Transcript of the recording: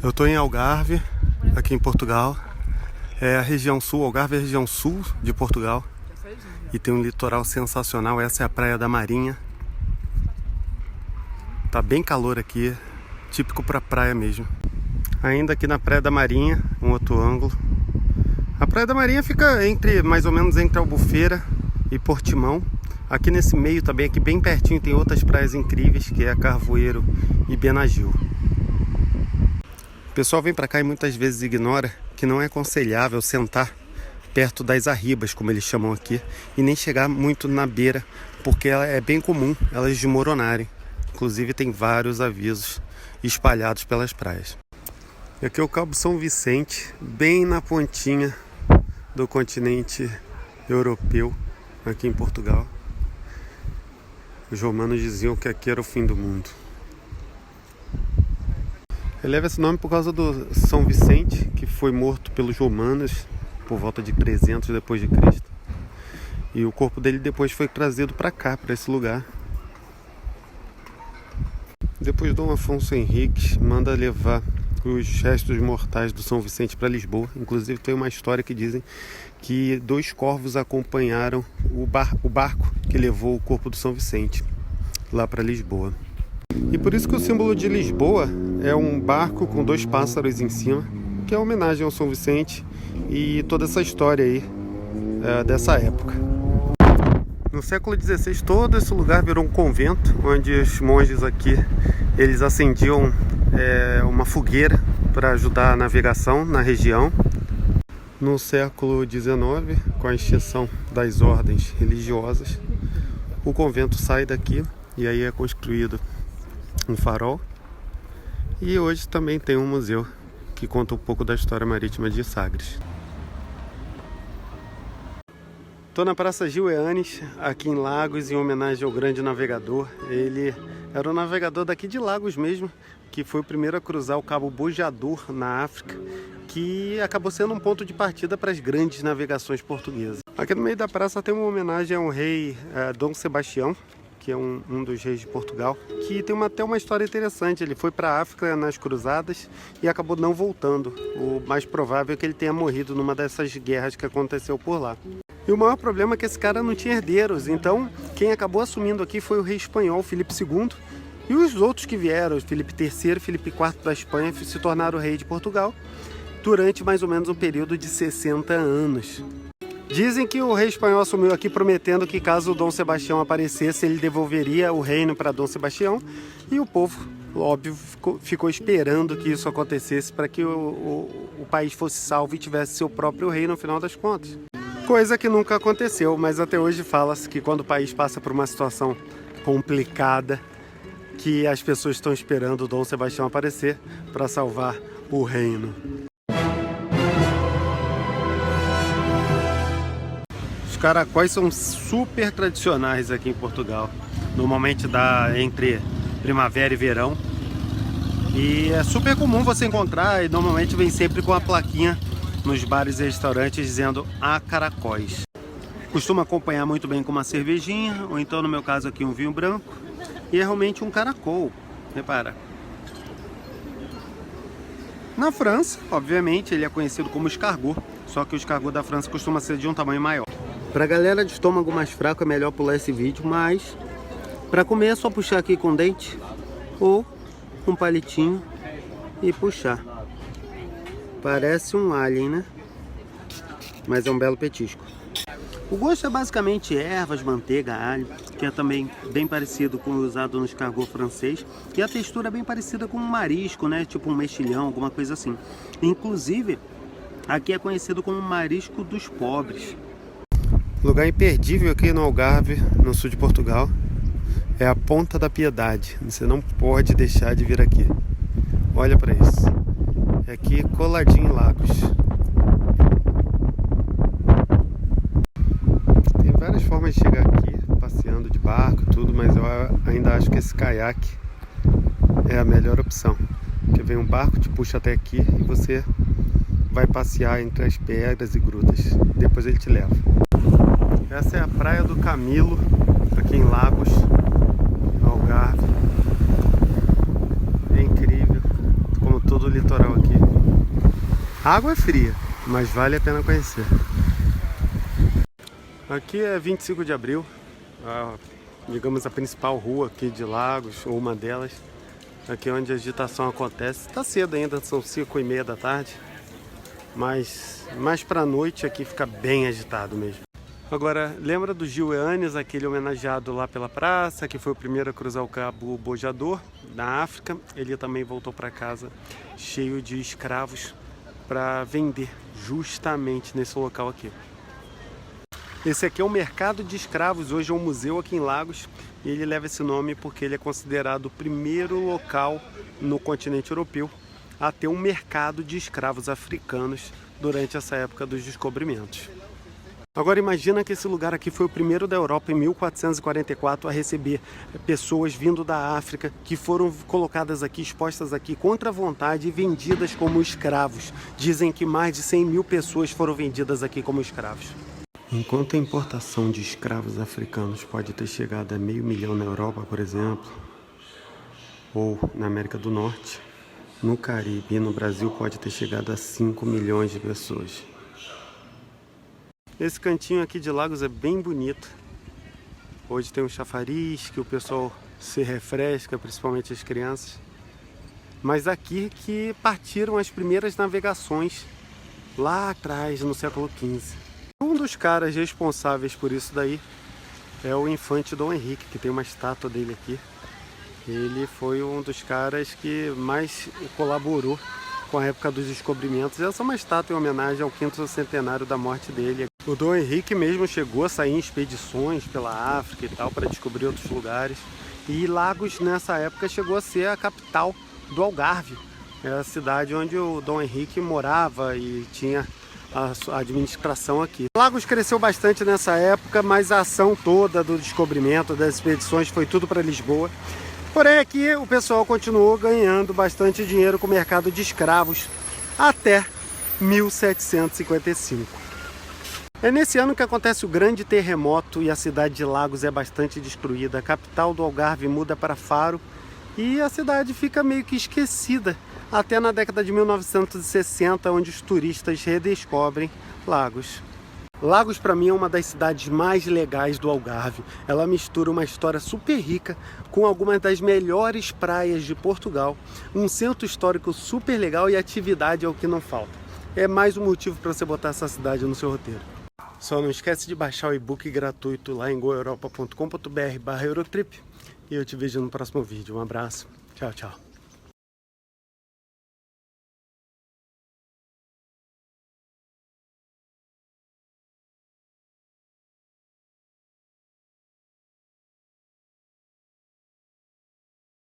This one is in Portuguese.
Eu estou em Algarve, aqui em Portugal. É a região sul, Algarve é a região sul de Portugal. E tem um litoral sensacional, essa é a Praia da Marinha. Tá bem calor aqui, típico para praia mesmo. Ainda aqui na Praia da Marinha, um outro ângulo. A Praia da Marinha fica mais ou menos entre Albufeira e Portimão. Aqui nesse meio também, aqui bem pertinho, tem outras praias incríveis, que é Carvoeiro e Benagil. O pessoal vem pra cá e muitas vezes ignora que não é aconselhável sentar perto das arribas, como eles chamam aqui, e nem chegar muito na beira, porque é bem comum elas desmoronarem. Inclusive tem vários avisos espalhados pelas praias. E aqui é o Cabo São Vicente, bem na pontinha do continente europeu, aqui em Portugal. Os romanos diziam que aqui era o fim do mundo. Ele leva esse nome por causa do São Vicente, que foi morto pelos romanos por volta de 300 depois de Cristo. E o corpo dele depois foi trazido para cá, para esse lugar. Depois Dom Afonso Henriques manda levar os restos mortais do São Vicente para Lisboa. Inclusive tem uma história que dizem que 2 corvos acompanharam o barco que levou o corpo do São Vicente lá para Lisboa. E por isso que o símbolo de Lisboa é um barco com 2 pássaros em cima, que é uma homenagem ao São Vicente e toda essa história aí dessa época. No século XVI todo esse lugar virou um convento, onde os monges aqui eles acendiam uma fogueira para ajudar a navegação na região. No século XIX, com a extinção das ordens religiosas, o convento sai daqui e aí é construído um farol. E hoje também tem um museu que conta um pouco da história marítima de Sagres. Estou na Praça Gil Eanes, aqui em Lagos, em homenagem ao grande navegador. Ele era um navegador daqui de Lagos mesmo, que foi o primeiro a cruzar o Cabo Bojador na África, que acabou sendo um ponto de partida para as grandes navegações portuguesas. Aqui no meio da praça tem uma homenagem ao rei Dom Sebastião, que é um dos reis de Portugal, que tem até uma história interessante. Ele foi para a África nas cruzadas e acabou não voltando. O mais provável é que ele tenha morrido numa dessas guerras que aconteceu por lá. E o maior problema é que esse cara não tinha herdeiros, então quem acabou assumindo aqui foi o rei espanhol, Filipe II, e os outros que vieram, Filipe III e Filipe IV da Espanha, se tornaram rei de Portugal durante mais ou menos um período de 60 anos. Dizem que o rei espanhol assumiu aqui prometendo que caso o Dom Sebastião aparecesse, ele devolveria o reino para Dom Sebastião, e o povo, óbvio, ficou esperando que isso acontecesse para que o país fosse salvo e tivesse seu próprio rei no final das contas. Coisa que nunca aconteceu, mas até hoje fala-se que quando o país passa por uma situação complicada, que as pessoas estão esperando o Dom Sebastião aparecer para salvar o reino. Os caracóis são super tradicionais aqui em Portugal. Normalmente dá entre primavera e verão. E é super comum você encontrar, e normalmente vem sempre com a plaquinha nos bares e restaurantes dizendo "há caracóis". Costuma acompanhar muito bem com uma cervejinha, ou então no meu caso aqui um vinho branco. E é realmente um caracol, repara. Na França, obviamente, ele é conhecido como escargot, só que o escargot da França costuma ser de um tamanho maior. Pra galera de estômago mais fraco é melhor pular esse vídeo, mas pra comer é só puxar aqui com o dente ou com um palitinho e puxar. Parece um alien, né? Mas é um belo petisco. O gosto é basicamente ervas, manteiga, alho, que é também bem parecido com o usado no escargot francês. E a textura é bem parecida com um marisco, né? Tipo um mexilhão, alguma coisa assim. Inclusive, aqui é conhecido como marisco dos pobres. Lugar imperdível aqui no Algarve, no sul de Portugal, é a Ponta da Piedade. Você não pode deixar de vir aqui. Olha para isso. É aqui coladinho em Lagos. Tem várias formas de chegar aqui, passeando de barco, tudo, mas eu ainda acho que esse caiaque é a melhor opção. Porque vem um barco, te puxa até aqui e você vai passear entre as pedras e grutas. Depois ele te leva. Essa é a Praia do Camilo, aqui em Lagos, Algarve. É incrível como todo o litoral aqui. A água é fria, mas vale a pena conhecer. Aqui é 25 de abril, digamos a principal rua aqui de Lagos, ou uma delas. Aqui é onde a agitação acontece. Está cedo ainda, são 5h30 da tarde. Mas mais pra noite aqui fica bem agitado mesmo. Agora, lembra do Gil Eanes, aquele homenageado lá pela praça, que foi o primeiro a cruzar o Cabo Bojador, na África? Ele também voltou para casa cheio de escravos para vender justamente nesse local aqui. Esse aqui é o mercado de escravos, hoje é um museu aqui em Lagos, e ele leva esse nome porque ele é considerado o primeiro local no continente europeu a ter um mercado de escravos africanos durante essa época dos descobrimentos. Agora imagina que esse lugar aqui foi o primeiro da Europa em 1444 a receber pessoas vindo da África que foram colocadas aqui, expostas aqui contra a vontade e vendidas como escravos. Dizem que mais de 100 mil pessoas foram vendidas aqui como escravos. Enquanto a importação de escravos africanos pode ter chegado a 500 mil na Europa, por exemplo, ou na América do Norte, no Caribe e no Brasil pode ter chegado a 5 milhões de pessoas. Esse cantinho aqui de Lagos é bem bonito. Hoje tem um chafariz que o pessoal se refresca, principalmente as crianças. Mas aqui que partiram as primeiras navegações, lá atrás, no século XV. Um dos caras responsáveis por isso daí é o infante Dom Henrique, que tem uma estátua dele aqui. Ele foi um dos caras que mais colaborou com a época dos descobrimentos. Essa é uma estátua em homenagem ao 5º centenário da morte dele. O Dom Henrique mesmo chegou a sair em expedições pela África e tal, para descobrir outros lugares. E Lagos, nessa época, chegou a ser a capital do Algarve. É a cidade onde o Dom Henrique morava e tinha a administração aqui. Lagos cresceu bastante nessa época, mas a ação toda do descobrimento, das expedições, foi tudo para Lisboa. Porém, aqui o pessoal continuou ganhando bastante dinheiro com o mercado de escravos até 1755. É nesse ano que acontece o grande terremoto e a cidade de Lagos é bastante destruída. A capital do Algarve muda para Faro e a cidade fica meio que esquecida até na década de 1960, onde os turistas redescobrem Lagos. Lagos, para mim, é uma das cidades mais legais do Algarve. Ela mistura uma história super rica com algumas das melhores praias de Portugal, um centro histórico super legal e atividade é o que não falta. É mais um motivo para você botar essa cidade no seu roteiro. Só não esquece de baixar o e-book gratuito lá em goeuropa.com.br/Eurotrip e eu te vejo no próximo vídeo. Um abraço. Tchau, tchau.